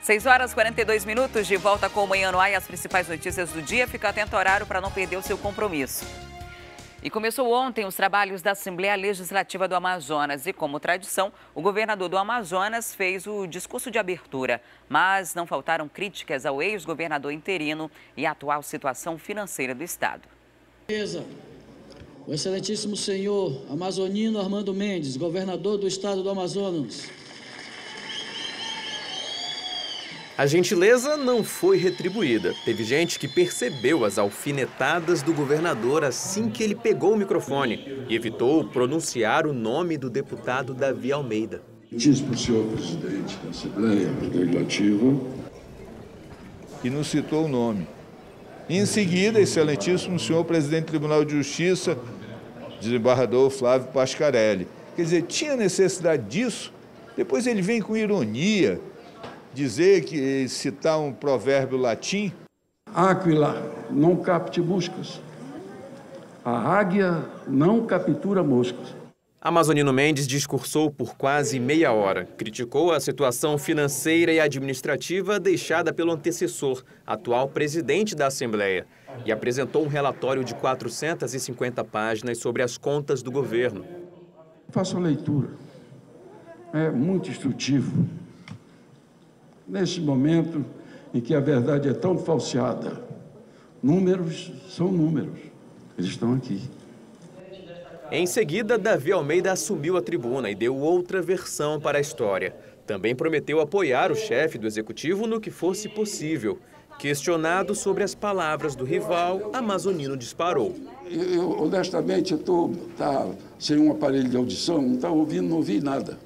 6 horas e 42 minutos, de volta com o Manhã no Ar e as principais notícias do dia. Fica atento ao horário para não perder o seu compromisso. E começou ontem os trabalhos da Assembleia Legislativa do Amazonas e, como tradição, o governador do Amazonas fez o discurso de abertura. Mas não faltaram críticas ao ex-governador interino e à atual situação financeira do estado. O excelentíssimo senhor amazonino Armando Mendes, governador do estado do Amazonas. A gentileza não foi retribuída. Teve gente que percebeu as alfinetadas do governador assim que ele pegou o microfone e evitou pronunciar o nome do deputado Davi Almeida. Excelentíssimo senhor presidente da Assembleia Legislativa. E não citou o nome. Em seguida, excelentíssimo senhor presidente do Tribunal de Justiça, desembargador Flávio Pascarelli. Quer dizer, tinha necessidade disso? Depois ele vem com ironia dizer que citar um provérbio latim. Áquila não capte moscas. A águia não captura moscas. Amazonino Mendes discursou por quase meia hora. Criticou a situação financeira e administrativa deixada pelo antecessor, atual presidente da Assembleia, e apresentou um relatório de 450 páginas sobre as contas do governo. Faço a leitura. É muito instrutivo. Neste momento em que a verdade é tão falseada, números são números. Eles estão aqui. Em seguida, Davi Almeida assumiu a tribuna e deu outra versão para a história. Também prometeu apoiar o chefe do executivo no que fosse possível. Questionado sobre as palavras do rival, Amazonino disparou. Eu honestamente, estou sem um aparelho de audição, não está ouvindo, não ouvi nada.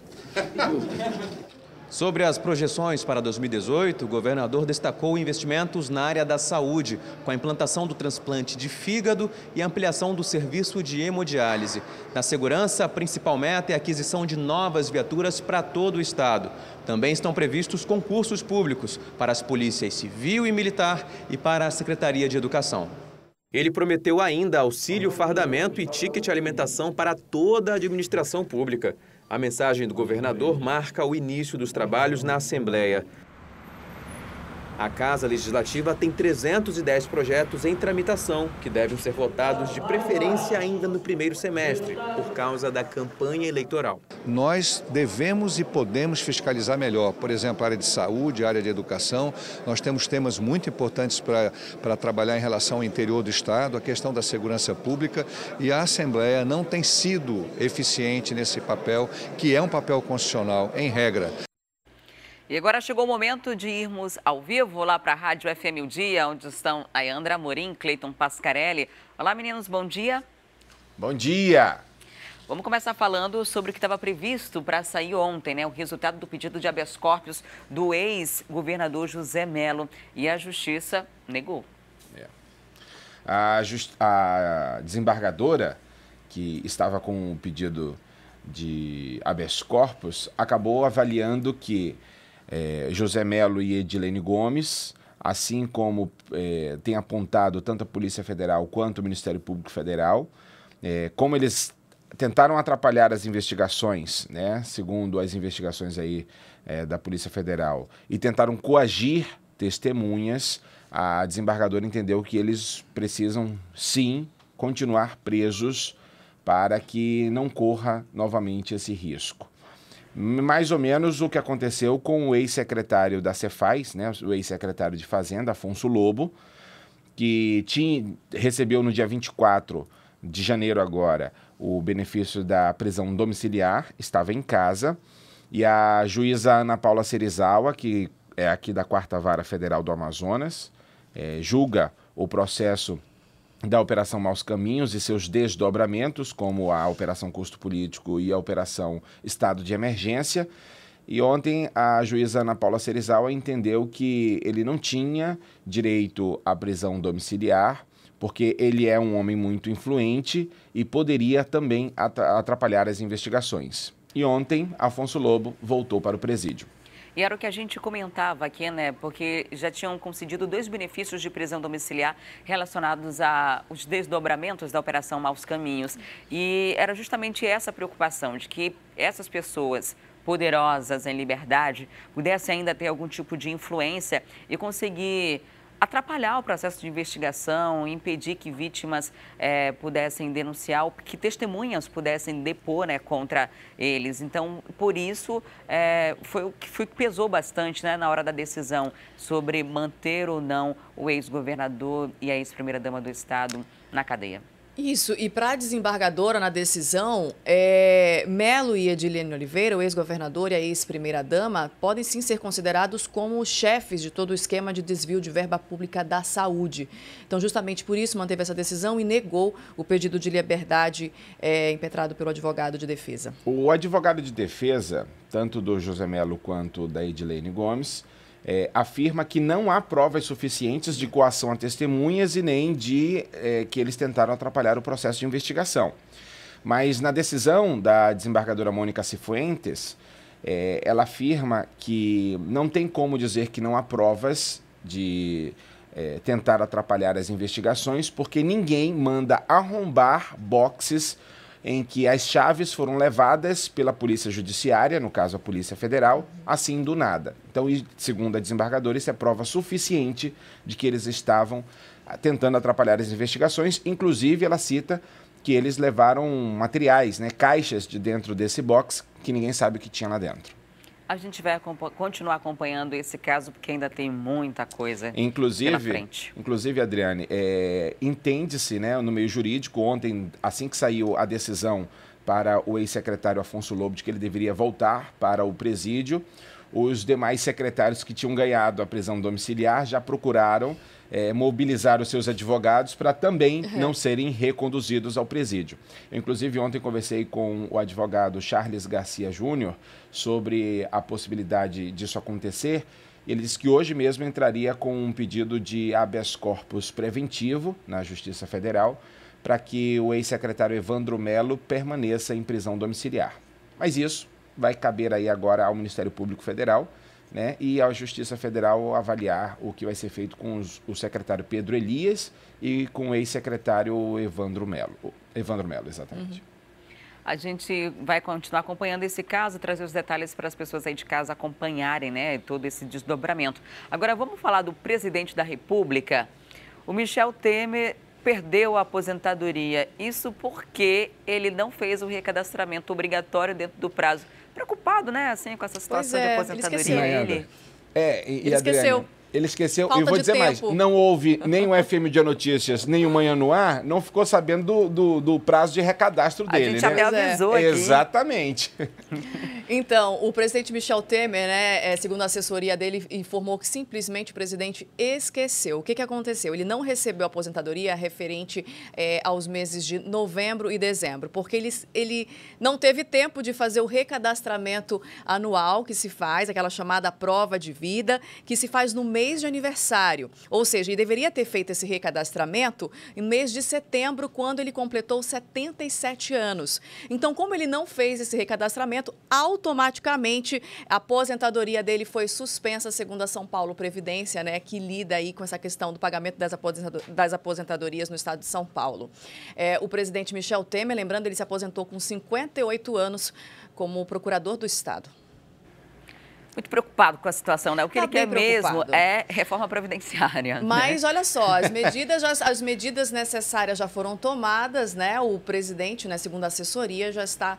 Sobre as projeções para 2018, o governador destacou investimentos na área da saúde, com a implantação do transplante de fígado e a ampliação do serviço de hemodiálise. Na segurança, a principal meta é a aquisição de novas viaturas para todo o estado. Também estão previstos concursos públicos para as polícias civil e militar e para a Secretaria de Educação. Ele prometeu ainda auxílio fardamento e ticket alimentação para toda a administração pública. A mensagem do governador marca o início dos trabalhos na Assembleia. A Casa Legislativa tem 310 projetos em tramitação, que devem ser votados de preferência ainda no primeiro semestre, por causa da campanha eleitoral. Nós devemos e podemos fiscalizar melhor. Por exemplo, a área de saúde, a área de educação. Nós temos temas muito importantes para trabalhar em relação ao interior do estado, a questão da segurança pública, e a Assembleia não tem sido eficiente nesse papel, que é um papel constitucional, em regra. E agora chegou o momento de irmos ao vivo lá para a Rádio FM O Dia, onde estão a Andra Amorim, Cleiton Pascarelli. Olá, meninos, bom dia. Bom dia. Vamos começar falando sobre o que estava previsto para sair ontem, né? O resultado do pedido de habeas corpus do ex-governador José Mello, e a Justiça negou. A desembargadora, que estava com o pedido de habeas corpus, acabou avaliando que José Mello e Edilene Gomes, assim como tem apontado tanto a Polícia Federal quanto o Ministério Público Federal, como eles tentaram atrapalhar as investigações, né, segundo as investigações aí da Polícia Federal, e tentaram coagir testemunhas, a desembargadora entendeu que eles precisam, sim, continuar presos para que não corra novamente esse risco. Mais ou menos o que aconteceu com o ex-secretário da Cefaz, né, o ex-secretário de Fazenda, Afonso Lobo, que recebeu no dia 24 de janeiro agora o benefício da prisão domiciliar, estava em casa, e a juíza Ana Paula Serizawa, que é aqui da 4ª Vara Federal do Amazonas, julga o processo da Operação Maus Caminhos e seus desdobramentos, como a Operação Custo Político e a Operação Estado de Emergência. E ontem a juíza Ana Paula Serizawa entendeu que ele não tinha direito à prisão domiciliar, porque ele é um homem muito influente e poderia também atrapalhar as investigações. E ontem, Afonso Lobo voltou para o presídio. E era o que a gente comentava aqui, né? Porque já tinham concedido 2 benefícios de prisão domiciliar relacionados aos desdobramentos da Operação Maus Caminhos. E era justamente essa preocupação de que essas pessoas poderosas em liberdade pudessem ainda ter algum tipo de influência e conseguir atrapalhar o processo de investigação, impedir que vítimas pudessem denunciar, que testemunhas pudessem depor, né, contra eles. Então, por isso, foi o que pesou bastante, né, na hora da decisão sobre manter ou não o ex-governador e a ex-primeira-dama do Estado na cadeia. Isso, e para a desembargadora na decisão, Melo e Edilene Oliveira, o ex-governador e a ex-primeira-dama, podem sim ser considerados como chefes de todo o esquema de desvio de verba pública da saúde. Então, justamente por isso, manteve essa decisão e negou o pedido de liberdade impetrado pelo advogado de defesa. O advogado de defesa, tanto do José Melo quanto da Edilene Gomes, afirma que não há provas suficientes de coação a testemunhas e nem de que eles tentaram atrapalhar o processo de investigação. Mas na decisão da desembargadora Mônica Cifuentes, ela afirma que não tem como dizer que não há provas de tentar atrapalhar as investigações, porque ninguém manda arrombar boxes em que as chaves foram levadas pela Polícia Judiciária, no caso a Polícia Federal, assim do nada. Então, segundo a desembargadora, isso é prova suficiente de que eles estavam tentando atrapalhar as investigações. Inclusive, ela cita que eles levaram materiais, né, caixas de dentro desse box, que ninguém sabe o que tinha lá dentro. A gente vai continuar acompanhando esse caso, porque ainda tem muita coisa pela frente. Inclusive, Adriane, entende-se, né, no meio jurídico, ontem, assim que saiu a decisão para o ex-secretário Afonso Lobo de que ele deveria voltar para o presídio, os demais secretários que tinham ganhado a prisão domiciliar já procuraram mobilizar os seus advogados para também não serem reconduzidos ao presídio. Eu, inclusive, ontem conversei com o advogado Charles Garcia Júnior sobre a possibilidade disso acontecer. Ele disse que hoje mesmo entraria com um pedido de habeas corpus preventivo na Justiça Federal para que o ex-secretário Evandro Melo permaneça em prisão domiciliar. Mas isso vai caber aí agora ao Ministério Público Federal, né, e à Justiça Federal avaliar o que vai ser feito com o secretário Pedro Elias e com o ex-secretário Evandro Melo. Evandro Melo, exatamente. A gente vai continuar acompanhando esse caso, trazer os detalhes para as pessoas aí de casa acompanharem, né, todo esse desdobramento. Agora, vamos falar do presidente da República. O Michel Temer perdeu a aposentadoria. Isso porque ele não fez o recadastramento obrigatório dentro do prazo. Preocupado, né, assim, com essa situação de aposentadoria. Ele Ele esqueceu. Ele esqueceu, Falta e vou dizer mais, não houve nem o FM Dia Notícias, nem o Manhã no Ar, não ficou sabendo do prazo de recadastro dele, A gente né? até avisou aqui. Exatamente. Então, o presidente Michel Temer, né, segundo a assessoria dele, informou que simplesmente o presidente esqueceu. O que aconteceu? Ele não recebeu a aposentadoria referente aos meses de novembro e dezembro, porque ele não teve tempo de fazer o recadastramento anual que se faz, aquela chamada prova de vida, que se faz no mês de aniversário. Ou seja, ele deveria ter feito esse recadastramento no mês de setembro, quando ele completou 77 anos. Então, como ele não fez esse recadastramento, automaticamente a aposentadoria dele foi suspensa, segundo a São Paulo Previdência, né, que lida aí com essa questão do pagamento das aposentadorias no estado de São Paulo. O presidente Michel Temer, lembrando, ele se aposentou com 58 anos como procurador do estado. Muito preocupado com a situação, né? O que ele quer preocupado mesmo é reforma previdenciária. Mas, né? Olha só, as medidas necessárias já foram tomadas, né? O presidente, né, segundo a assessoria, já está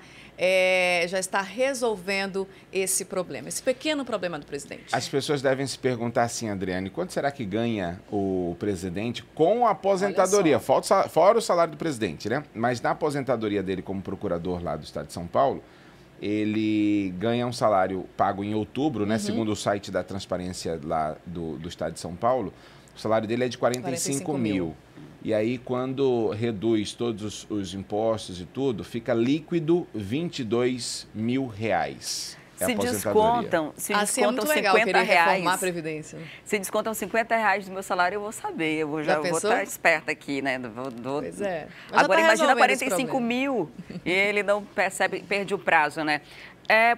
resolvendo esse problema, esse pequeno problema do presidente. As pessoas devem se perguntar assim, Adriane, quanto será que ganha o presidente com a aposentadoria? Fora o salário do presidente, né? Mas na aposentadoria dele como procurador lá do estado de São Paulo, ele ganha um salário pago em outubro, né? Segundo o site da transparência lá do estado de São Paulo, o salário dele é de 45 mil. E aí, quando reduz todos os impostos e tudo, fica líquido R$22 mil. Se descontam é muito legal, R$50. Reformar a Previdência. Se descontam R$50 do meu salário, eu vou saber. Eu vou estar esperta aqui, né? Pois é. Agora, imagina 45 mil e ele não percebe, perde o prazo, né?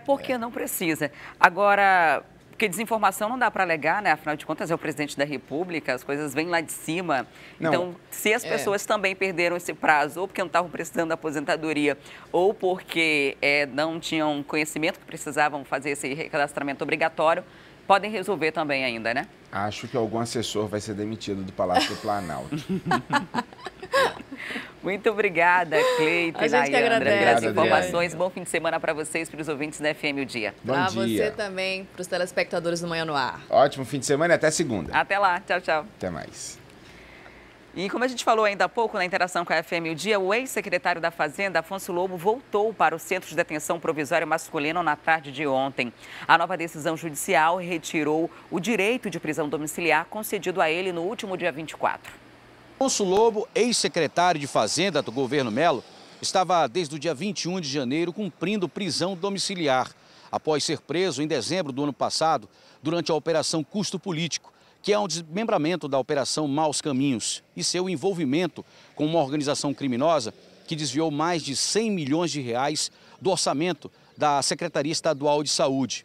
Porque não precisa. Agora, Porque desinformação não dá para alegar, né? Afinal de contas, é o presidente da República, as coisas vêm lá de cima. Não. Então, se as pessoas também perderam esse prazo, ou porque não estavam precisando da aposentadoria, ou porque não tinham conhecimento que precisavam fazer esse recadastramento obrigatório, podem resolver também ainda, né? Acho que algum assessor vai ser demitido do Palácio do Planalto. Muito obrigada, Cleiton e Nayandra, pelas informações. Bom fim de semana para vocês, para os ouvintes da FM O Dia. Para você também, para os telespectadores do Manhã no Ar. Ótimo fim de semana e até segunda. Até lá. Tchau, tchau. Até mais. E como a gente falou ainda há pouco na interação com a FM O Dia, o ex-secretário da Fazenda, Afonso Lobo, voltou para o Centro de Detenção Provisório Masculino na tarde de ontem. A nova decisão judicial retirou o direito de prisão domiciliar concedido a ele no último dia 24. Afonso Lobo, ex-secretário de Fazenda do governo Melo, estava desde o dia 21 de janeiro cumprindo prisão domiciliar, após ser preso em dezembro do ano passado durante a Operação Custo Político, que é um desmembramento da Operação Maus Caminhos e seu envolvimento com uma organização criminosa que desviou mais de 100 milhões de reais do orçamento da Secretaria Estadual de Saúde.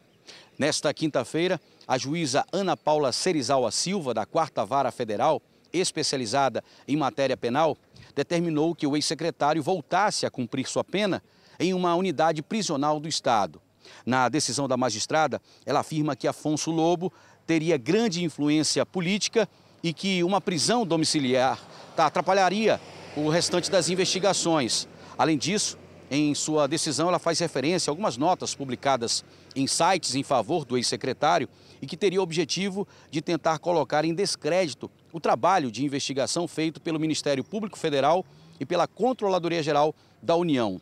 Nesta quinta-feira, a juíza Ana Paula Serizawa Silva, da 4ª Vara Federal, especializada em matéria penal, determinou que o ex-secretário voltasse a cumprir sua pena em uma unidade prisional do Estado. Na decisão da magistrada, ela afirma que Afonso Lobo teria grande influência política e que uma prisão domiciliar atrapalharia o restante das investigações. Além disso, em sua decisão, ela faz referência a algumas notas publicadas em sites em favor do ex-secretário e que teria o objetivo de tentar colocar em descrédito o trabalho de investigação feito pelo Ministério Público Federal e pela Controladoria Geral da União.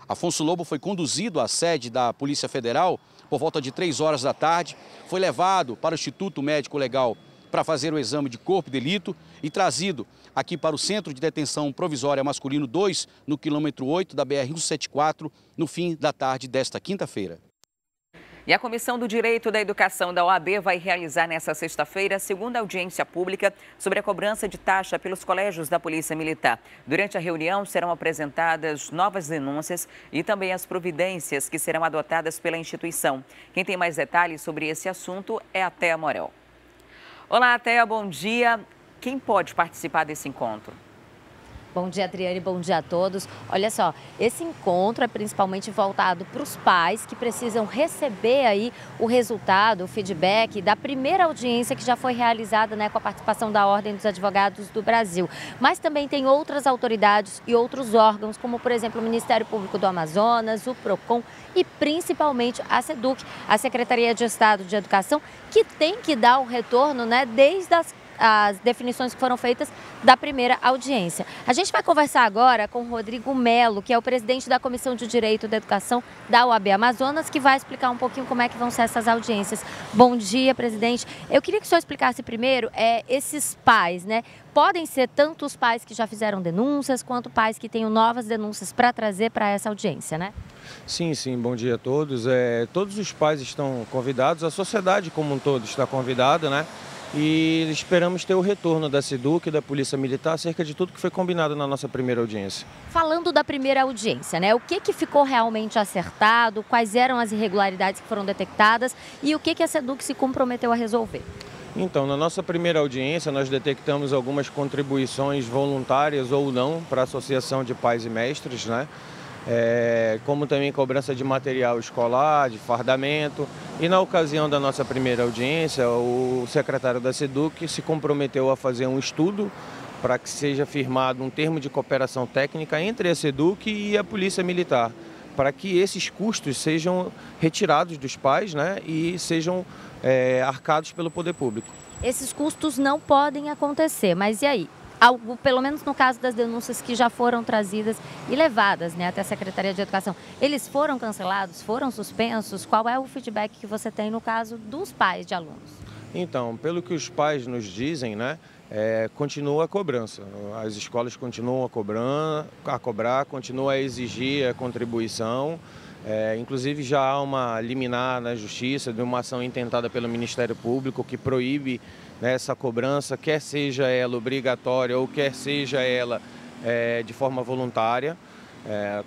Afonso Lobo foi conduzido à sede da Polícia Federal por volta de 3 horas da tarde, foi levado para o Instituto Médico Legal para fazer o exame de corpo de delito e trazido aqui para o Centro de Detenção Provisória Masculino 2, no quilômetro 8 da BR-174, no fim da tarde desta quinta-feira. E a Comissão do Direito da Educação da OAB vai realizar nesta sexta-feira a segunda audiência pública sobre a cobrança de taxa pelos colégios da Polícia Militar. Durante a reunião serão apresentadas novas denúncias e também as providências que serão adotadas pela instituição. Quem tem mais detalhes sobre esse assunto é a Thea Morel. Olá, Thea, bom dia. Quem pode participar desse encontro? Bom dia, Adriane, bom dia a todos. Olha só, esse encontro é principalmente voltado para os pais que precisam receber aí o resultado, o feedback da primeira audiência que já foi realizada, né, com a participação da Ordem dos Advogados do Brasil. Mas também tem outras autoridades e outros órgãos, como por exemplo o Ministério Público do Amazonas, o PROCON e principalmente a SEDUC, a Secretaria de Estado de Educação, que tem que dar o retorno, né, desde as definições que foram feitas da primeira audiência. A gente vai conversar agora com o Rodrigo Melo, que é o presidente da Comissão de Direito da Educação da OAB Amazonas, que vai explicar um pouquinho como é que vão ser essas audiências. Bom dia, presidente. Eu queria que o senhor explicasse primeiro esses pais, né? Podem ser tanto os pais que já fizeram denúncias, quanto pais que tenham novas denúncias para trazer para essa audiência, né? Sim, bom dia a todos. Todos os pais estão convidados, a sociedade como um todo está convidada, né? E esperamos ter o retorno da SEDUC e da Polícia Militar acerca de tudo que foi combinado na nossa primeira audiência. Falando da primeira audiência, né? O que ficou realmente acertado, quais eram as irregularidades que foram detectadas e o que a SEDUC se comprometeu a resolver? Então, na nossa primeira audiência, nós detectamos algumas contribuições voluntárias ou não para a Associação de Pais e Mestres, né? Como também cobrança de material escolar, de fardamento. E na ocasião da nossa primeira audiência, o secretário da SEDUC se comprometeu a fazer um estudo para que seja firmado um termo de cooperação técnica entre a SEDUC e a Polícia Militar, para que esses custos sejam retirados dos pais, né, e sejam arcados pelo poder público. Esses custos não podem acontecer, mas e aí? Algo, pelo menos no caso das denúncias que já foram trazidas e levadas, né, até a Secretaria de Educação, eles foram cancelados, foram suspensos? Qual é o feedback que você tem no caso dos pais de alunos? Então, pelo que os pais nos dizem, né, continua a cobrança. As escolas continuam a cobrar, continuam a exigir a contribuição. Inclusive já há uma liminar na Justiça de uma ação intentada pelo Ministério Público que proíbe, né, essa cobrança, quer seja ela obrigatória ou quer seja ela de forma voluntária.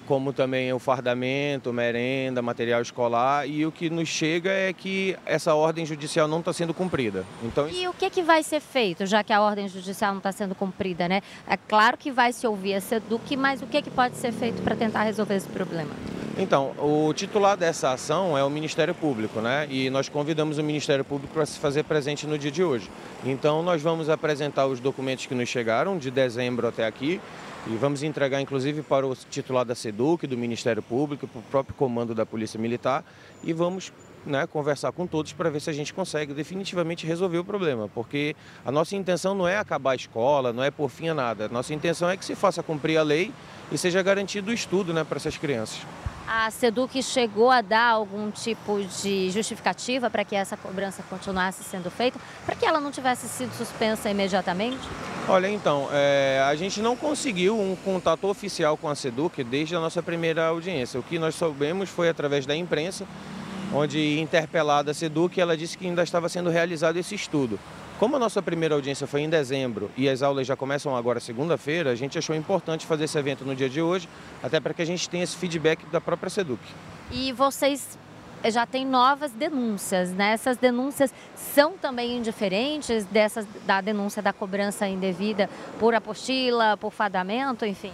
como também o fardamento, merenda, material escolar, e o que nos chega é que essa ordem judicial não está sendo cumprida. Então... E o que vai ser feito, já que a ordem judicial não está sendo cumprida, né? É claro que vai se ouvir a SEDUC, mas o que pode ser feito para tentar resolver esse problema? Então, o titular dessa ação é o Ministério Público, né? E nós convidamos o Ministério Público para se fazer presente no dia de hoje. Então, nós vamos apresentar os documentos que nos chegaram de dezembro até aqui e vamos entregar, inclusive, para o titular da SEDUC, do Ministério Público, para o próprio comando da Polícia Militar e vamos, né, conversar com todos para ver se a gente consegue definitivamente resolver o problema, porque a nossa intenção não é acabar a escola, não é pôr fim a nada. A nossa intenção é que se faça cumprir a lei e seja garantido o estudo, né, para essas crianças. A SEDUC chegou a dar algum tipo de justificativa para que essa cobrança continuasse sendo feita, para que ela não tivesse sido suspensa imediatamente? Olha, então, a gente não conseguiu um contato oficial com a SEDUC desde a nossa primeira audiência. O que nós soubemos foi através da imprensa, onde, interpelada a SEDUC, ela disse que ainda estava sendo realizado esse estudo. Como a nossa primeira audiência foi em dezembro e as aulas já começam agora segunda-feira, a gente achou importante fazer esse evento no dia de hoje, até para que a gente tenha esse feedback da própria SEDUC. E vocês já têm novas denúncias, né? Essas denúncias são também indiferentes da denúncia da cobrança indevida por apostila, por fardamento, enfim?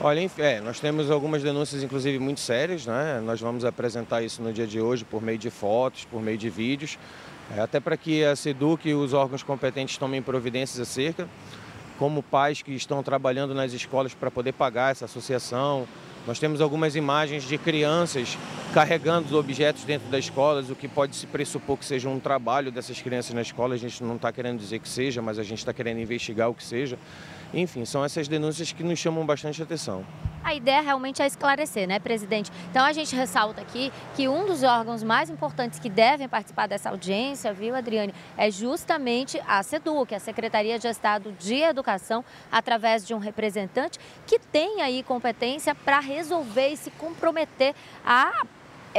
Olha, nós temos algumas denúncias, inclusive, muito sérias, né? Nós vamos apresentar isso no dia de hoje por meio de fotos, por meio de vídeos, até para que a SEDUC e os órgãos competentes tomem providências acerca, como pais que estão trabalhando nas escolas para poder pagar essa associação. Nós temos algumas imagens de crianças carregando objetos dentro das escolas, o que pode se pressupor que seja um trabalho dessas crianças na escola. A gente não está querendo dizer que seja, mas a gente está querendo investigar o que seja. Enfim, são essas denúncias que nos chamam bastante atenção. A ideia realmente é esclarecer, né, presidente? Então a gente ressalta aqui que um dos órgãos mais importantes que devem participar dessa audiência, viu, Adriane, é justamente a SEDUC, a Secretaria de Estado de Educação, através de um representante que tem aí competência para resolver e se comprometer a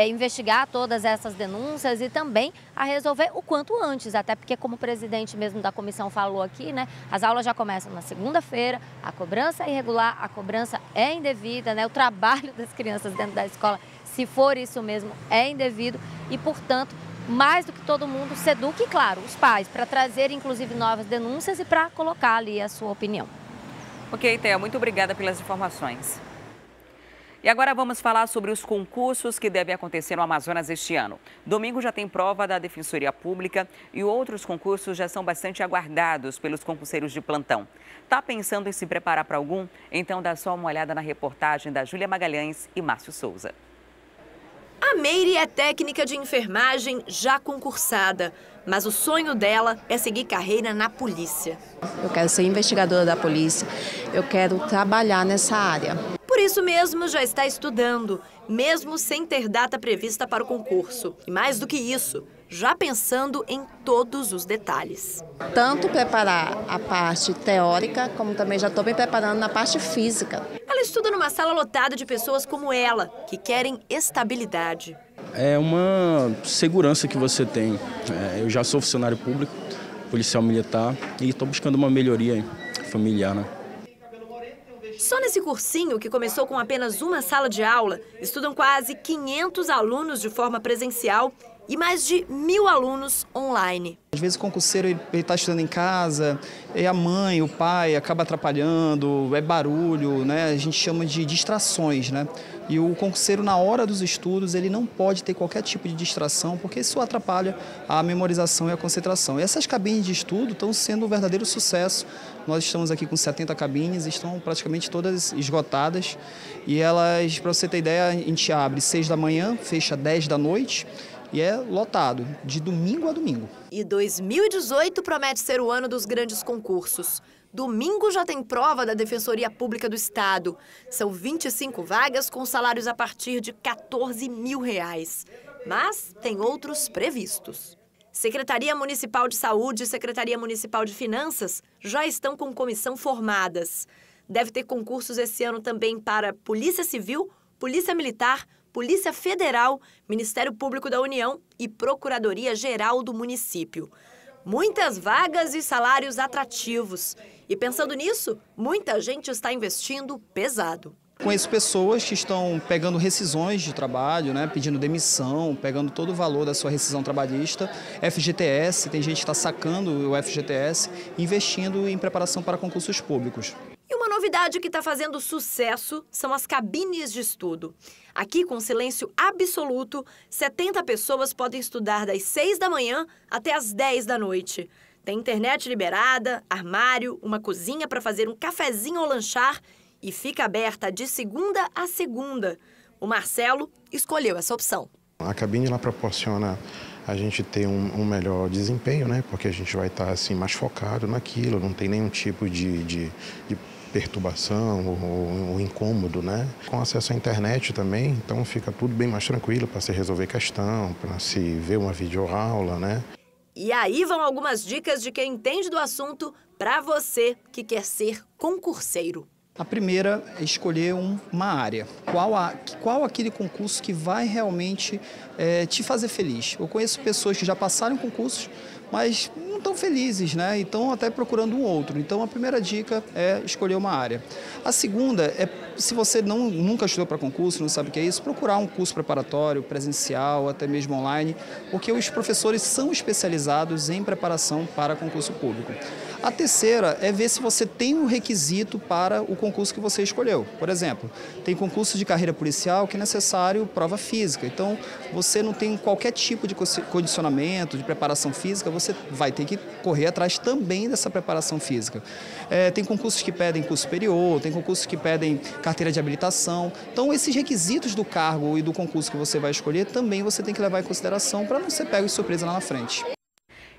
investigar todas essas denúncias e também a resolver o quanto antes, até porque, como o presidente mesmo da comissão falou aqui, né, as aulas já começam na segunda-feira, a cobrança é irregular, a cobrança é indevida, né, o trabalho das crianças dentro da escola, se for isso mesmo, é indevido e, portanto, mais do que todo mundo, SEDUC e, claro, os pais, para trazer, inclusive, novas denúncias e para colocar ali a sua opinião. Ok, Thea, muito obrigada pelas informações. E agora vamos falar sobre os concursos que devem acontecer no Amazonas este ano. Domingo já tem prova da Defensoria Pública e outros concursos já são bastante aguardados pelos concurseiros de plantão. Tá pensando em se preparar para algum? Então dá só uma olhada na reportagem da Júlia Magalhães e Márcio Souza. A Meire é técnica de enfermagem já concursada, mas o sonho dela é seguir carreira na polícia. Eu quero ser investigadora da polícia, eu quero trabalhar nessa área. Por isso mesmo, já está estudando, mesmo sem ter data prevista para o concurso. E mais do que isso, já pensando em todos os detalhes. Tanto preparar a parte teórica, como também já estou me preparando na parte física. Ela estuda numa sala lotada de pessoas como ela, que querem estabilidade. É uma segurança que você tem. Eu já sou funcionário público, policial militar, e estou buscando uma melhoria familiar, né? Só nesse cursinho, que começou com apenas uma sala de aula, estudam quase 500 alunos de forma presencial e mais de 1.000 alunos online. Às vezes o concurseiro ele está estudando em casa, e a mãe, o pai acaba atrapalhando, é barulho, né? A gente chama de distrações, né? E o concurseiro, na hora dos estudos, ele não pode ter qualquer tipo de distração, porque isso atrapalha a memorização e a concentração. E essas cabines de estudo estão sendo um verdadeiro sucesso. Nós estamos aqui com 70 cabines, estão praticamente todas esgotadas. E elas, para você ter ideia, a gente abre 6 da manhã, fecha 10 da noite. E é lotado, de domingo a domingo. E 2018 promete ser o ano dos grandes concursos. Domingo já tem prova da Defensoria Pública do Estado. São 25 vagas com salários a partir de R$14 mil. Mas tem outros previstos. Secretaria Municipal de Saúde e Secretaria Municipal de Finanças já estão com comissão formadas. Deve ter concursos esse ano também para Polícia Civil, Polícia Militar, Polícia Federal, Ministério Público da União e Procuradoria-Geral do município. Muitas vagas e salários atrativos. E pensando nisso, muita gente está investindo pesado. Conheço pessoas que estão pegando rescisões de trabalho, né, pedindo demissão, pegando todo o valor da sua rescisão trabalhista, FGTS, tem gente que está sacando o FGTS, investindo em preparação para concursos públicos. E uma novidade que está fazendo sucesso são as cabines de estudo. Aqui, com silêncio absoluto, 70 pessoas podem estudar das 6 da manhã até as 10 da noite. Tem internet liberada, armário, uma cozinha para fazer um cafezinho ou lanchar e fica aberta de segunda a segunda. O Marcelo escolheu essa opção. A cabine ela proporciona a gente ter um melhor desempenho, né? Porque a gente vai estar assim, mais focado naquilo, não tem nenhum tipo de perturbação ou incômodo, né? Com acesso à internet também, então fica tudo bem mais tranquilo para se resolver questão, para se ver uma videoaula, né? E aí vão algumas dicas de quem entende do assunto para você que quer ser concurseiro. A primeira é escolher uma área. Qual aquele concurso que vai realmente te fazer feliz? Eu conheço pessoas que já passaram em concursos, mas não estão felizes, né? E estão até procurando um outro. Então, a primeira dica é escolher uma área. A segunda é, se você nunca estudou para concurso, não sabe o que é isso, procurar um curso preparatório, presencial, até mesmo online, porque os professores são especializados em preparação para concurso público. A terceira é ver se você tem o requisito para o concurso que você escolheu. Por exemplo, tem concurso de carreira policial que é necessário prova física. Então, você não tem qualquer tipo de condicionamento, de preparação física, você vai ter que correr atrás também dessa preparação física. Tem concursos que pedem curso superior, tem concursos que pedem carteira de habilitação. Então, esses requisitos do cargo e do concurso que você vai escolher, também você tem que levar em consideração para não ser pego de surpresa lá na frente.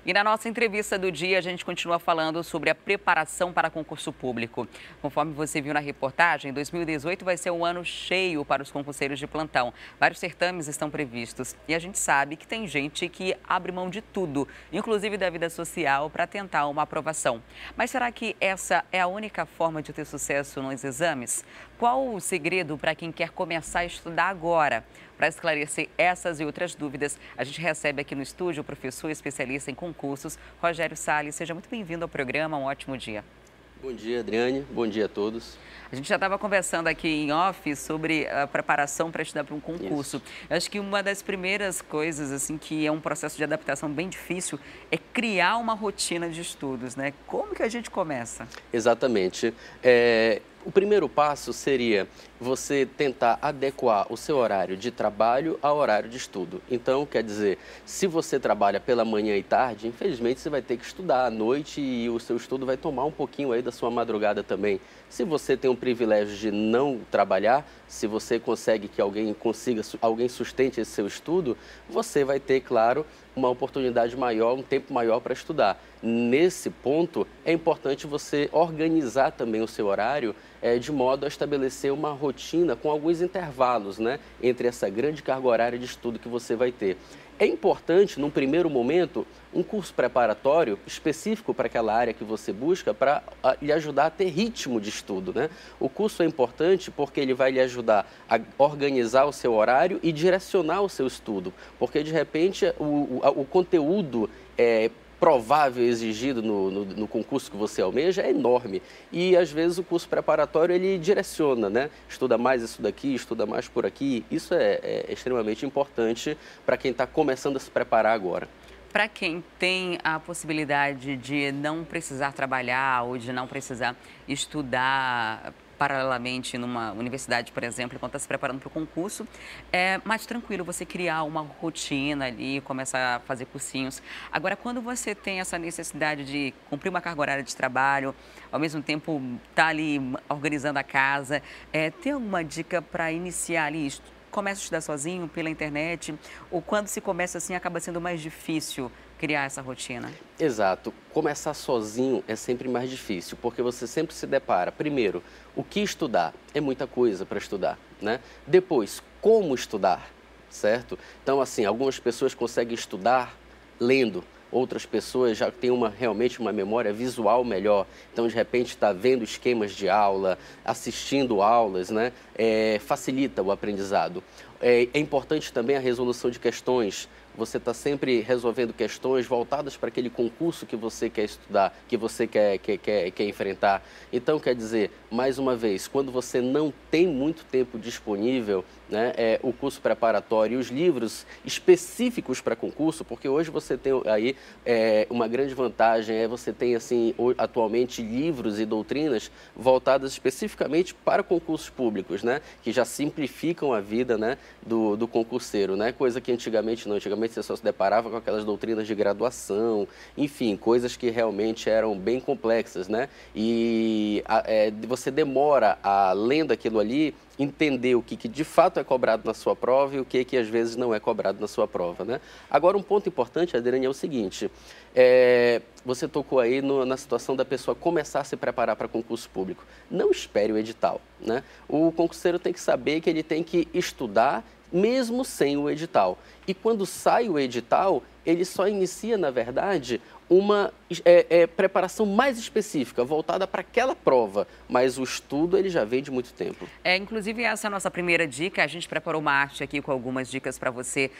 E na nossa entrevista do dia, a gente continua falando sobre a preparação para concurso público. Conforme você viu na reportagem, 2018 vai ser um ano cheio para os concurseiros de plantão. Vários certames estão previstos e a gente sabe que tem gente que abre mão de tudo, inclusive da vida social, para tentar uma aprovação. Mas será que essa é a única forma de ter sucesso nos exames? Qual o segredo para quem quer começar a estudar agora? Para esclarecer essas e outras dúvidas, a gente recebe aqui no estúdio o professor especialista em concursos, Rogério Salles. Seja muito bem-vindo ao programa, um ótimo dia. Bom dia, Adriane. Bom dia a todos. A gente já estava conversando aqui em off sobre a preparação para estudar para um concurso. Eu acho que uma das primeiras coisas, assim, que é um processo de adaptação bem difícil, é criar uma rotina de estudos, né? Como que a gente começa? Exatamente. O primeiro passo seria você tentar adequar o seu horário de trabalho ao horário de estudo. Então, quer dizer, se você trabalha pela manhã e tarde, infelizmente você vai ter que estudar à noite e o seu estudo vai tomar um pouquinho aí da sua madrugada também. Se você tem o privilégio de não trabalhar, se você consegue que alguém sustente esse seu estudo, você vai ter, claro, uma oportunidade maior, um tempo maior para estudar. Nesse ponto, é importante você organizar também o seu horário de modo a estabelecer uma rotina com alguns intervalos, né, entre essa grande carga horária de estudo que você vai ter. É importante, num primeiro momento, um curso preparatório específico para aquela área que você busca para lhe ajudar a ter ritmo de estudo, né? O curso é importante porque ele vai lhe ajudar a organizar o seu horário e direcionar o seu estudo, porque de repente o conteúdo provável exigido no concurso que você almeja é enorme e às vezes o curso preparatório ele direciona, né? Estuda mais isso daqui, estuda mais por aqui. Isso é extremamente importante para quem está começando a se preparar agora. Para quem tem a possibilidade de não precisar trabalhar ou de não precisar estudar paralelamente numa universidade, por exemplo, enquanto está se preparando para o concurso, é mais tranquilo você criar uma rotina ali, começar a fazer cursinhos. Agora, quando você tem essa necessidade de cumprir uma carga horária de trabalho, ao mesmo tempo tá ali organizando a casa, tem alguma dica para iniciar ali isso? Começa a estudar sozinho pela internet ou quando se começa assim acaba sendo mais difícil criar essa rotina? Exato. Começar sozinho é sempre mais difícil, porque você sempre se depara, primeiro, o que estudar? É muita coisa para estudar, né? Depois, como estudar, certo? Então, assim, algumas pessoas conseguem estudar lendo, outras pessoas já têm realmente uma memória visual melhor, então de repente está vendo esquemas de aula, assistindo aulas, né? Facilita o aprendizado. É importante também a resolução de questões você está sempre resolvendo questões voltadas para aquele concurso que você quer estudar, que você quer enfrentar. Então, quer dizer, mais uma vez, quando você não tem muito tempo disponível, né, o curso preparatório e os livros específicos para concurso, porque hoje você tem aí uma grande vantagem, você tem assim, atualmente livros e doutrinas voltadas especificamente para concursos públicos, né, que já simplificam a vida, né, do concurseiro, né, coisa que antigamente não, antigamente você só se deparava com aquelas doutrinas de graduação, enfim, coisas que realmente eram bem complexas, né, e você demora, além daquilo ali, entender o que de fato é cobrado na sua prova e o que às vezes não é cobrado na sua prova, né? Agora, um ponto importante, Adriane, é o seguinte, você tocou aí na situação da pessoa começar a se preparar para concurso público. Não espere o edital, né? O concurseiro tem que saber que ele tem que estudar mesmo sem o edital. E quando sai o edital, ele só inicia, na verdade, uma preparação mais específica, voltada para aquela prova, mas o estudo ele já vem de muito tempo. Inclusive, essa é a nossa primeira dica. A gente preparou uma arte aqui com algumas dicas para você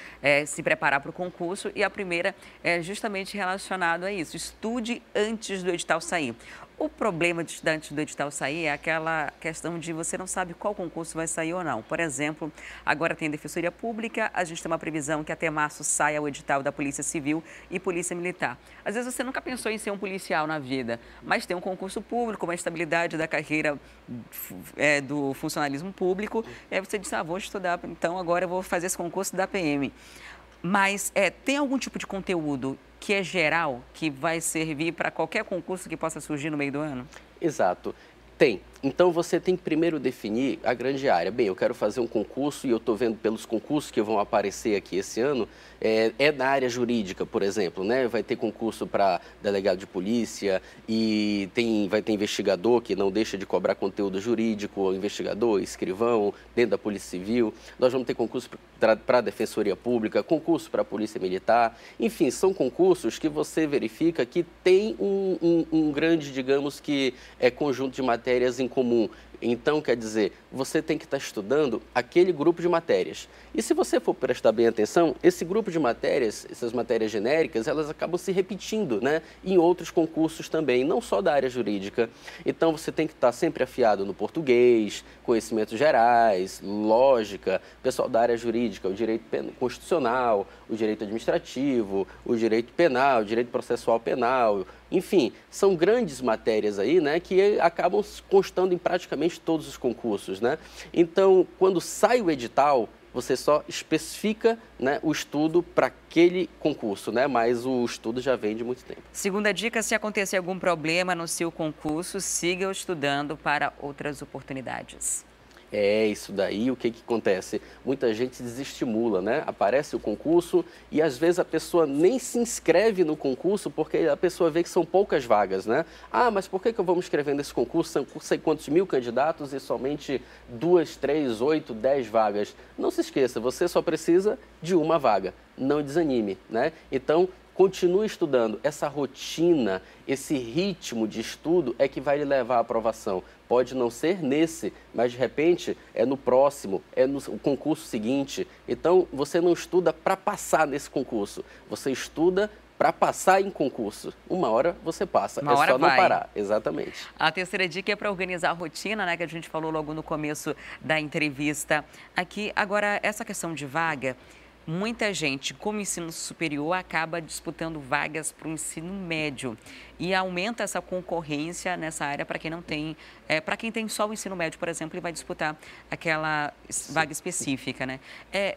se preparar para o concurso, e a primeira é justamente relacionada a isso. Estude antes do edital sair. O problema de estudar antes do edital sair é aquela questão de você não sabe qual concurso vai sair ou não. Por exemplo, agora tem Defensoria Pública, a gente tem uma previsão que até março saia o edital da Polícia Civil e Polícia Militar. Às vezes você nunca pensou em ser um policial na vida, mas tem um concurso público, uma estabilidade da carreira do funcionalismo público, e aí você diz, vou estudar, então agora eu vou fazer esse concurso da PM. Mas tem algum tipo de conteúdo que é geral, que vai servir para qualquer concurso que possa surgir no meio do ano? Exato. Tem. Então, você tem que primeiro definir a grande área. Bem, eu quero fazer um concurso e eu estou vendo pelos concursos que vão aparecer aqui esse ano, na área jurídica, por exemplo, né? Vai ter concurso para delegado de polícia e vai ter investigador que não deixa de cobrar conteúdo jurídico, investigador, escrivão, dentro da Polícia Civil. Nós vamos ter concurso para a Defensoria Pública, concurso para a Polícia Militar. Enfim, são concursos que você verifica que tem um grande, digamos que, conjunto de matérias em comum. Então, quer dizer, você tem que estar estudando aquele grupo de matérias. E se você for prestar bem atenção, esse grupo de matérias, essas matérias genéricas, elas acabam se repetindo, né, em outros concursos também, não só da área jurídica. Então, você tem que estar sempre afiado no português, conhecimentos gerais, lógica, pessoal da área jurídica, o direito constitucional, o direito administrativo, o direito penal, o direito processual penal. Enfim, são grandes matérias aí, né, que acabam constando em praticamente todos os concursos, né? Então, quando sai o edital, você só especifica, né, o estudo para aquele concurso, né? Mas o estudo já vem de muito tempo. Segunda dica, se acontecer algum problema no seu concurso, siga estudando para outras oportunidades. Isso daí, o que acontece? Muita gente se desestimula, né? Aparece o concurso e às vezes a pessoa nem se inscreve no concurso porque a pessoa vê que são poucas vagas, né? Mas por que eu vou me inscrever nesse concurso? São não sei quantos mil candidatos e somente 2, 3, 8, 10 vagas. Não se esqueça, você só precisa de uma vaga. Não desanime, né? Então, continue estudando. Essa rotina, esse ritmo de estudo é que vai lhe levar à aprovação. Pode não ser nesse, mas de repente é no próximo, é no concurso seguinte. Então, você não estuda para passar nesse concurso, você estuda para passar em concurso. Uma hora você passa, Uma hora só não parar. Exatamente. A terceira dica é para organizar a rotina, né, que a gente falou logo no começo da entrevista aqui. Agora, essa questão de vaga, muita gente, como ensino superior, acaba disputando vagas para o ensino médio e aumenta essa concorrência nessa área para quem não tem, para quem tem só o ensino médio, por exemplo, e vai disputar aquela vaga específica, né?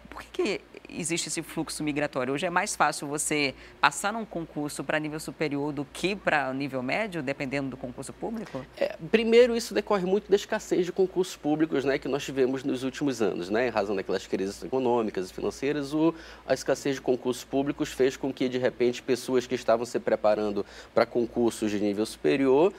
Por que existe esse fluxo migratório? Hoje é mais fácil você passar num concurso para nível superior do que para nível médio, dependendo do concurso público? Primeiro, isso decorre muito da escassez de concursos públicos, né, que nós tivemos nos últimos anos, né, em razão daquelas crises econômicas e financeiras. A escassez de concursos públicos fez com que, de repente, pessoas que estavam se preparando para concursos de nível superior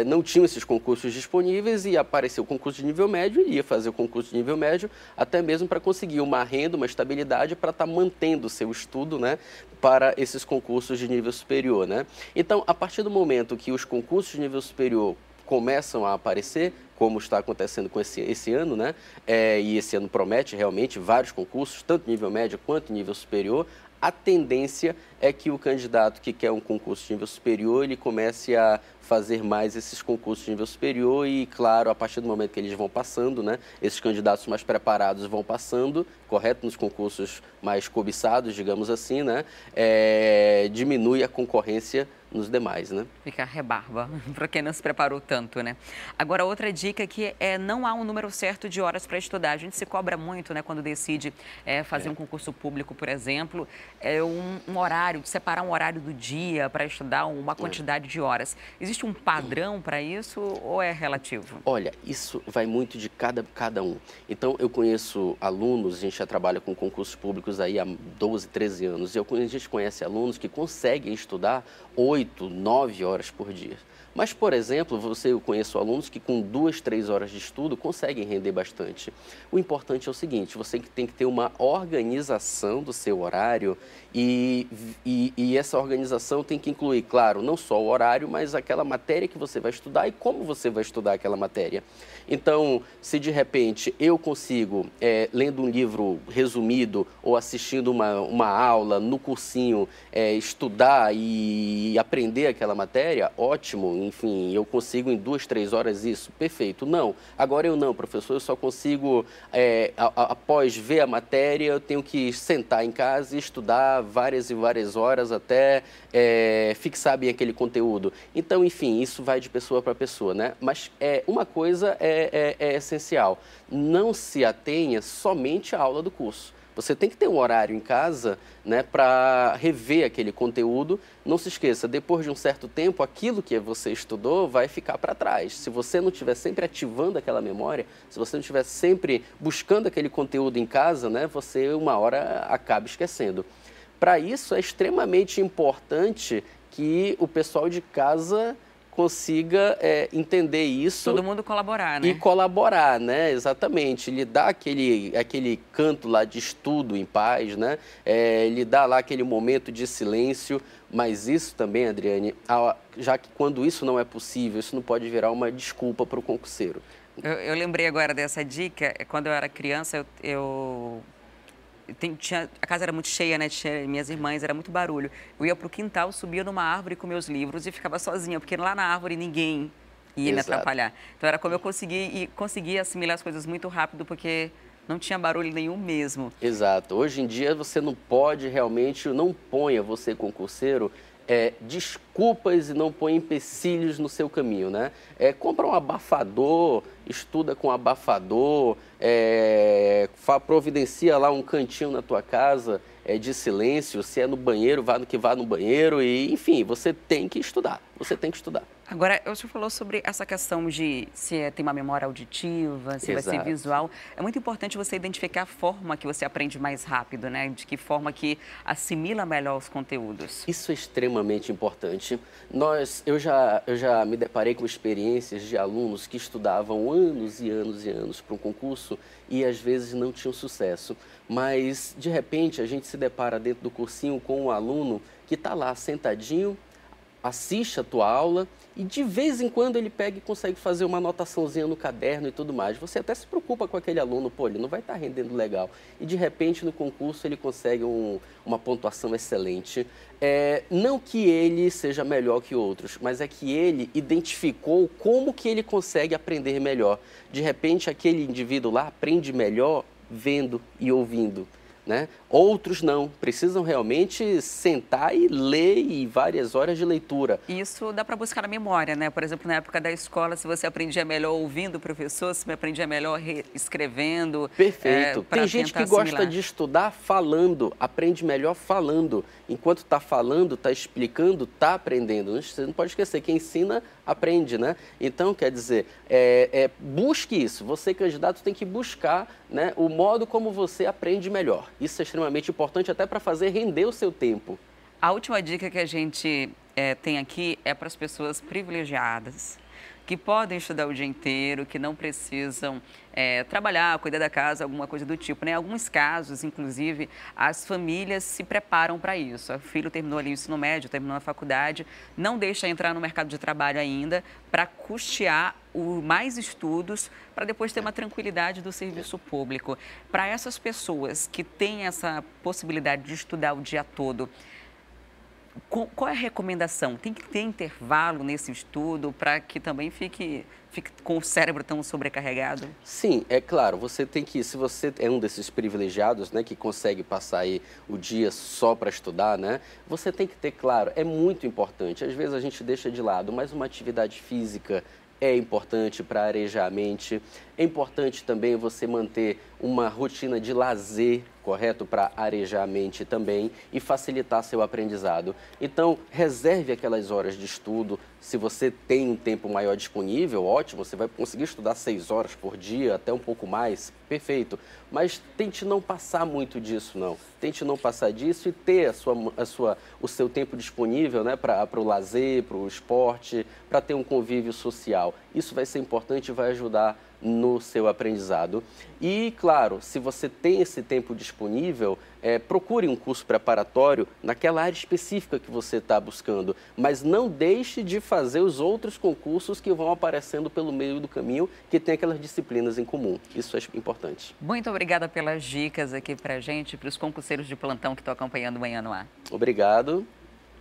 não tinham esses concursos disponíveis e apareceu o concurso de nível médio e ia fazer o concurso de nível médio até mesmo para conseguir uma renda, uma estabilidade para estar mantendo o seu estudo, né, para esses concursos de nível superior, né? Então, a partir do momento que os concursos de nível superior começam a aparecer, como está acontecendo com esse ano, né? E esse ano promete realmente vários concursos, tanto nível médio quanto nível superior, a tendência é que o candidato que quer um concurso de nível superior, ele comece a fazer mais esses concursos de nível superior e, claro, a partir do momento que eles vão passando, né, esses candidatos mais preparados vão passando, correto, nos concursos mais cobiçados, digamos assim, né, diminui a concorrência nos demais, né? Fica a rebarba, para quem não se preparou tanto, né? Agora, outra dica que não há um número certo de horas para estudar. A gente se cobra muito, né, quando decide fazer um concurso público, por exemplo, um horário, de separar um horário do dia para estudar uma quantidade de horas. Existe um padrão para isso ou é relativo? Olha, isso vai muito de cada um. Então, eu conheço alunos, a gente já trabalha com concursos públicos aí há 12, 13 anos, e a gente conhece alunos que conseguem estudar 8, 9 horas por dia. Mas, por exemplo, eu conheço alunos que com 2, 3 horas de estudo conseguem render bastante. O importante é o seguinte, você tem que ter uma organização do seu horário e essa organização tem que incluir, claro, não só o horário, mas aquela matéria que você vai estudar e como você vai estudar aquela matéria. Então, se de repente eu consigo, lendo um livro resumido ou assistindo uma aula no cursinho, estudar e aprender aquela matéria, ótimo. Enfim, eu consigo em 2, 3 horas isso, perfeito. Não, agora eu não, professor, eu só consigo, após ver a matéria, eu tenho que sentar em casa e estudar várias e várias horas até fixar bem aquele conteúdo. Então, enfim, isso vai de pessoa para pessoa, né? Mas uma coisa é essencial, não se atenha somente à aula do curso. Você tem que ter um horário em casa, né, para rever aquele conteúdo. Não se esqueça, depois de um certo tempo, aquilo que você estudou vai ficar para trás. Se você não estiver sempre ativando aquela memória, se você não estiver sempre buscando aquele conteúdo em casa, né, você uma hora acaba esquecendo. Para isso, é extremamente importante que o pessoal de casa consiga entender isso. Todo mundo colaborar, né? E colaborar, né? Exatamente. Lhe dar aquele canto lá de estudo em paz, né? Lhe dar lá aquele momento de silêncio. Mas isso também, Adriane, já que quando isso não é possível, isso não pode virar uma desculpa para o concurseiro. Eu lembrei agora dessa dica. Quando eu era criança, a casa era muito cheia, né? Tinha minhas irmãs, era muito barulho. Eu ia para o quintal, subia numa árvore com meus livros e ficava sozinha, porque lá na árvore ninguém ia me atrapalhar. Então era como eu conseguia assimilar as coisas muito rápido, porque não tinha barulho nenhum mesmo. Exato. Hoje em dia você não pode realmente, não ponha você concurseiro desculpas e não põe empecilhos no seu caminho, né? Compra um abafador, estuda com abafador, providencia lá um cantinho na tua casa de silêncio, se é no banheiro, vá no banheiro e, enfim, você tem que estudar, Agora, o senhor falou sobre essa questão de se tem uma memória auditiva, se vai ser visual. É muito importante você identificar a forma que você aprende mais rápido, né? De que forma que assimila melhor os conteúdos. Isso é extremamente importante. Eu já me deparei com experiências de alunos que estudavam anos e anos e anos para um concurso e às vezes não tinham sucesso. Mas, de repente, a gente se depara dentro do cursinho com um aluno que está lá sentadinho, assiste a tua aula e de vez em quando ele pega e consegue fazer uma anotaçãozinha no caderno e tudo mais. Você até se preocupa com aquele aluno, pô, ele não vai estar rendendo legal. E de repente no concurso ele consegue uma pontuação excelente. Não que ele seja melhor que outros, mas é que ele identificou como que ele consegue aprender melhor. De repente aquele indivíduo lá aprende melhor vendo e ouvindo. Né? Outros não, precisam realmente sentar e ler e várias horas de leitura. Isso dá para buscar na memória, né? Por exemplo, na época da escola, se você aprendia melhor ouvindo o professor, se aprendia melhor escrevendo. Perfeito. Tem gente que gosta de estudar falando, aprende melhor falando. Enquanto está falando, está explicando, está aprendendo. Você não pode esquecer, quem ensina, aprende, né? Então, quer dizer, busque isso. Você, candidato, tem que buscar, né, o modo como você aprende melhor. Isso é extremamente importante até para fazer render o seu tempo. A última dica que a gente tem aqui é para as pessoas privilegiadas. que podem estudar o dia inteiro, que não precisam trabalhar, cuidar da casa, alguma coisa do tipo, né? Em alguns casos, inclusive, as famílias se preparam para isso. O filho terminou ali o ensino médio, terminou a faculdade, não deixa entrar no mercado de trabalho ainda para custear mais estudos para depois ter uma tranquilidade do serviço público. Para essas pessoas que têm essa possibilidade de estudar o dia todo, qual é a recomendação? Tem que ter intervalo nesse estudo para que também fique com o cérebro tão sobrecarregado? Sim, é claro, você tem que, se você é um desses privilegiados, né, que consegue passar aí o dia só para estudar, né, você tem que ter, claro, é muito importante, às vezes a gente deixa de lado, mas uma atividade física é importante para arejar a mente, é importante também você manter uma rotina de lazer, correto? Para arejar a mente também e facilitar seu aprendizado. Então, reserve aquelas horas de estudo. Se você tem um tempo maior disponível, ótimo, você vai conseguir estudar 6 horas por dia, até um pouco mais, perfeito. Mas tente não passar muito disso, não. Tente não passar disso e ter o seu tempo disponível, né, para o lazer, para o esporte, para ter um convívio social. Isso vai ser importante e vai ajudar no seu aprendizado. E, claro, se você tem esse tempo disponível, procure um curso preparatório naquela área específica que você está buscando, mas não deixe de fazer os outros concursos que vão aparecendo pelo meio do caminho, que tem aquelas disciplinas em comum. Isso é importante. Muito obrigada pelas dicas aqui para a gente, para os concurseiros de plantão que estão acompanhando o Manhã no Ar. Obrigado.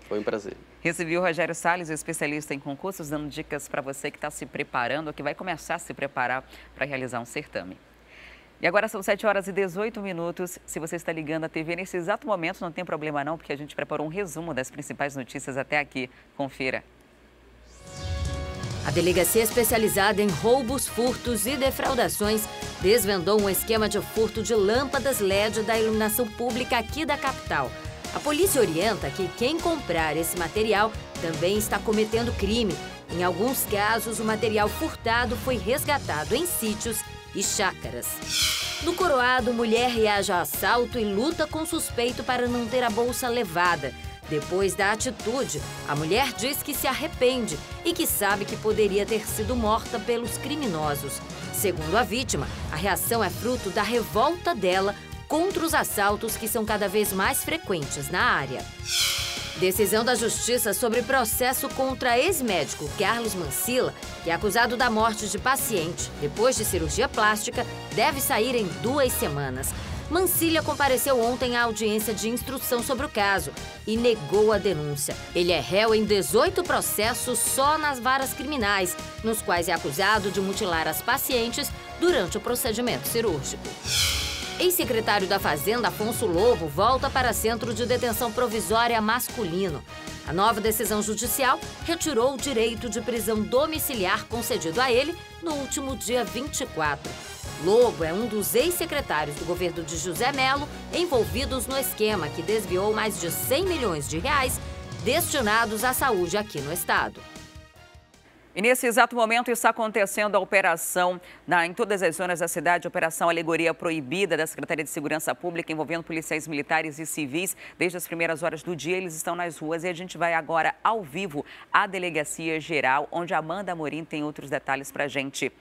Foi um prazer. Recebi o Rogério Salles, especialista em concursos, dando dicas para você que está se preparando ou que vai começar a se preparar para realizar um certame. E agora são 7h18. Se você está ligando a TV nesse exato momento, não tem problema não, porque a gente preparou um resumo das principais notícias até aqui. Confira. A delegacia especializada em roubos, furtos e defraudações desvendou um esquema de furto de lâmpadas LED da iluminação pública aqui da capital. A polícia orienta que quem comprar esse material também está cometendo crime. Em alguns casos, o material furtado foi resgatado em sítios e chácaras. No Coroado, mulher reage a assalto e luta com suspeito para não ter a bolsa levada. Depois da atitude, a mulher diz que se arrepende e que sabe que poderia ter sido morta pelos criminosos. Segundo a vítima, a reação é fruto da revolta dela contra os assaltos que são cada vez mais frequentes na área. Decisão da Justiça sobre processo contra ex-médico Carlos Mancilla, que é acusado da morte de paciente depois de cirurgia plástica, deve sair em 2 semanas. Mancilla compareceu ontem à audiência de instrução sobre o caso e negou a denúncia. Ele é réu em 18 processos só nas varas criminais, nos quais é acusado de mutilar as pacientes durante o procedimento cirúrgico. Ex-secretário da Fazenda, Afonso Lobo, volta para centro de detenção provisória masculino. A nova decisão judicial retirou o direito de prisão domiciliar concedido a ele no último dia 24. Lobo é um dos ex-secretários do governo de José Melo envolvidos no esquema que desviou mais de 100 milhões de reais destinados à saúde aqui no estado. E nesse exato momento está acontecendo a operação em todas as zonas da cidade, Operação Alegoria Proibida da Secretaria de Segurança Pública, envolvendo policiais militares e civis. Desde as primeiras horas do dia, eles estão nas ruas e a gente vai agora ao vivo à Delegacia Geral, onde a Amanda Amorim tem outros detalhes para a gente.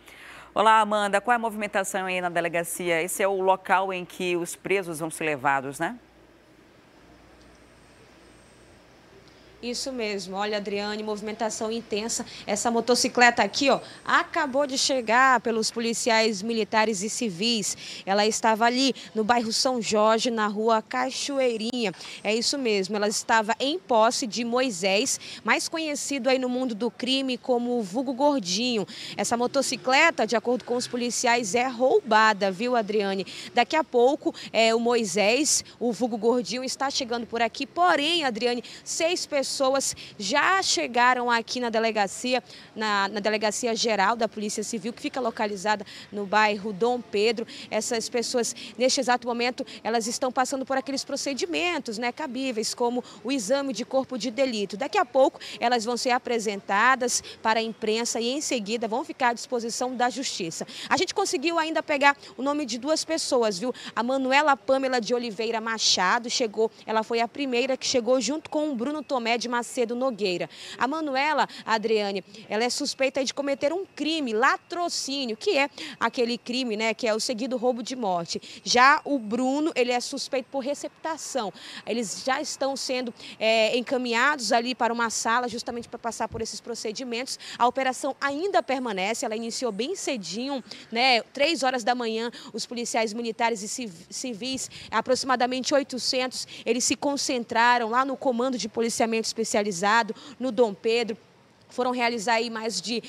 Olá, Amanda, qual é a movimentação aí na delegacia? Esse é o local em que os presos vão ser levados, né? Isso mesmo, olha, Adriane, movimentação intensa. Essa motocicleta aqui, ó, acabou de chegar pelos policiais militares e civis. Ela estava ali no bairro São Jorge, na rua Cachoeirinha. É isso mesmo, ela estava em posse de Moisés, mais conhecido aí no mundo do crime como o vulgo Gordinho. Essa motocicleta, de acordo com os policiais, é roubada, viu, Adriane? Daqui a pouco, o Moisés, o vulgo Gordinho, está chegando por aqui. Porém, Adriane, 6 pessoas já chegaram aqui na delegacia, na Delegacia Geral da Polícia Civil, que fica localizada no bairro Dom Pedro. Essas pessoas, neste exato momento, elas estão passando por aqueles procedimentos, né, cabíveis, como o exame de corpo de delito. Daqui a pouco, elas vão ser apresentadas para a imprensa e, em seguida, vão ficar à disposição da Justiça. A gente conseguiu ainda pegar o nome de 2 pessoas, viu? A Manuela Pâmela de Oliveira Machado chegou, ela foi a primeira que chegou junto com o Bruno Tomé Unimed Macedo Nogueira. A Manuela, Adriane, ela é suspeita de cometer um crime, latrocínio, que é aquele crime, né, que é o seguido roubo de morte. Já o Bruno, ele é suspeito por receptação. Eles já estão sendo encaminhados ali para uma sala justamente para passar por esses procedimentos. A operação ainda permanece, ela iniciou bem cedinho, né, 3 horas da manhã, os policiais militares e civis, aproximadamente 800, eles se concentraram lá no Comando de Policiamento Especializado, no Dom Pedro. Foram realizar aí mais de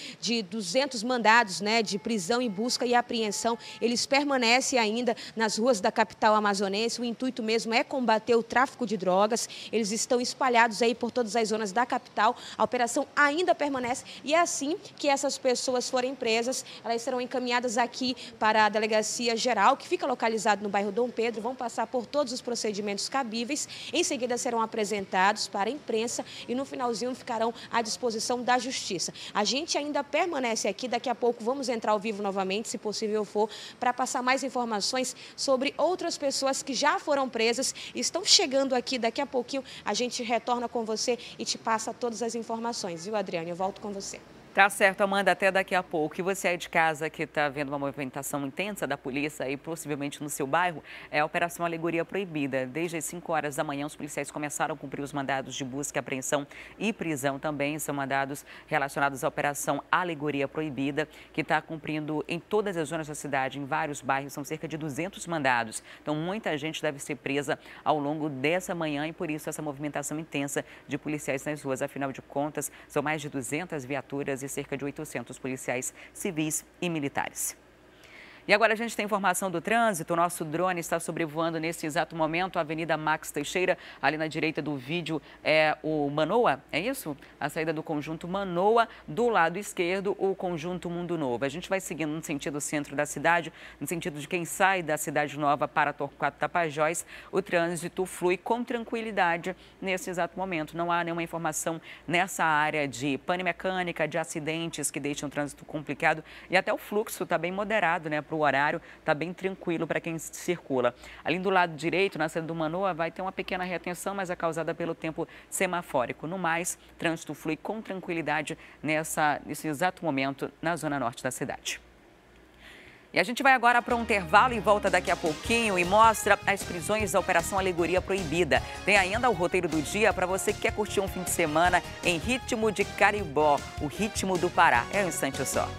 200 mandados, né, de prisão e busca e apreensão. Eles permanecem ainda nas ruas da capital amazonense. O intuito mesmo é combater o tráfico de drogas. Eles estão espalhados aí por todas as zonas da capital. A operação ainda permanece e é assim que essas pessoas forem presas, elas serão encaminhadas aqui para a Delegacia Geral, que fica localizada no bairro Dom Pedro. Vão passar por todos os procedimentos cabíveis. Em seguida serão apresentados para a imprensa e no finalzinho ficarão à disposição da Justiça. A gente ainda permanece aqui, daqui a pouco vamos entrar ao vivo novamente, se possível for, para passar mais informações sobre outras pessoas que já foram presas e estão chegando aqui. Daqui a pouquinho a gente retorna com você e te passa todas as informações, viu, Adriane? Eu volto com você. Tá certo, Amanda, até daqui a pouco. E você aí de casa que está vendo uma movimentação intensa da polícia aí, possivelmente no seu bairro, é a Operação Alegoria Proibida. Desde as 5 horas da manhã, os policiais começaram a cumprir os mandados de busca, apreensão e prisão também. São mandados relacionados à Operação Alegoria Proibida, que está cumprindo em todas as zonas da cidade, em vários bairros. São cerca de 200 mandados. Então, muita gente deve ser presa ao longo dessa manhã e, por isso, essa movimentação intensa de policiais nas ruas. Afinal de contas, são mais de 200 viaturas e cerca de 800 policiais civis e militares. E agora a gente tem informação do trânsito. O nosso drone está sobrevoando nesse exato momento a Avenida Max Teixeira. Ali na direita do vídeo é o Manoa, é isso? A saída do conjunto Manoa. Do lado esquerdo, o conjunto Mundo Novo. A gente vai seguindo no sentido centro da cidade, no sentido de quem sai da Cidade Nova para Torquato Tapajós. O trânsito flui com tranquilidade nesse exato momento. Não há nenhuma informação nessa área de pane mecânica, de acidentes que deixam o trânsito complicado. E até o fluxo está bem moderado, né? O horário está bem tranquilo para quem circula. Ali do lado direito, na saída do Manoa, vai ter uma pequena retenção, mas é causada pelo tempo semafórico. No mais, trânsito flui com tranquilidade nesse exato momento na zona norte da cidade. E a gente vai agora para um intervalo e volta daqui a pouquinho e mostra as prisões da Operação Alegoria Proibida. Tem ainda o roteiro do dia para você que quer curtir um fim de semana em ritmo de carimbó, o ritmo do Pará. É um instante só.